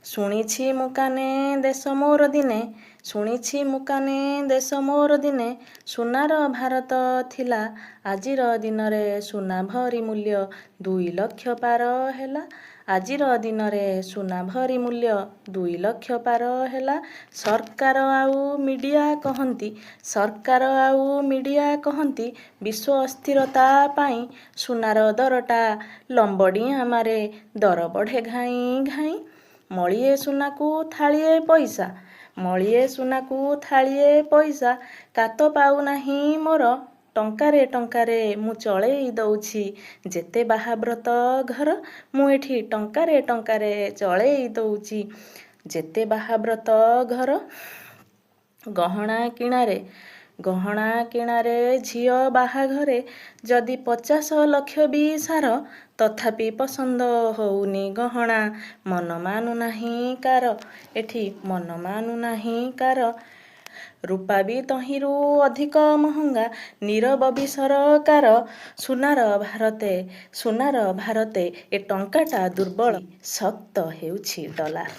ଶୁଣିଛି ମୁଁ କାନେ ଦେଶ ମୋର ଦିନେ, ଶୁଣିଛି ମୁଁ କାନେ ଦେଶ ମୋର ଦିନେ, ସୁନାର ଭାରତ ଥିଲା ଆଜିର ଦିନରେ ସୁନା ଭରି ମୂଲ୍ୟ 2 ଲକ୍ଷ ପାର ହେଲା। ଆଜିର ଦିନରେ ସୁନା ଭରି ମୂଲ୍ୟ 2 ଲକ୍ଷ ପାର ହେଲା। ସରକାର ଆଉ ମିଡ଼ିଆ କହନ୍ତି, ସରକାର ଆଉ ମିଡ଼ିଆ କହନ୍ତି, ବିଶ୍ୱ ଅସ୍ଥିରତା ପାଇଁ ସୁନାର ଦରଟା ଲମ୍ବଡ଼ିଆ ମାରେ, ଦର ବଢ଼େ ଘାଇଁ ଘାଇଁ। ମଳିଏ ସୁନାକୁ ଥାଳିଏ ପଇସା, ମଳିଏ ସୁନାକୁ ଥାଳିଏ ପଇସା, କାତ ପାଉନାହିଁ ମୋର, ଟଙ୍କାରେ ଟଙ୍କାରେ ମୁଁ ଚଳେଇ ଦଉଛି ଯେତେ ବାହାବ୍ରତ ଘର, ମୁଁ ଏଠି ଟଙ୍କାରେ ଟଙ୍କାରେ ଚଳେଇ ଦଉଛି ଯେତେ ବାହାବ୍ରତ ଘର। ଗହଣା କିଣାରେ ଝିଅ ବାହାଘରେ ଯଦି 50 ଲକ୍ଷ ବି ସାର, ତଥାପି ପସନ୍ଦ ହଉନି ଗହଣା, ମନ ମାନୁନାହିଁ କାର, ଏଠି ମନ ମାନୁନାହିଁ କାର। ରୂପା ବି ତହିଁରୁ ଅଧିକ ମହଙ୍ଗା, ନିରବ ବି ସରକାର, ସୁନାର ଭାରତେ ଏ ଟଙ୍କାଟା ଦୁର୍ବଳ, ଶକ୍ତ ହେଉଛି ଡଲାର।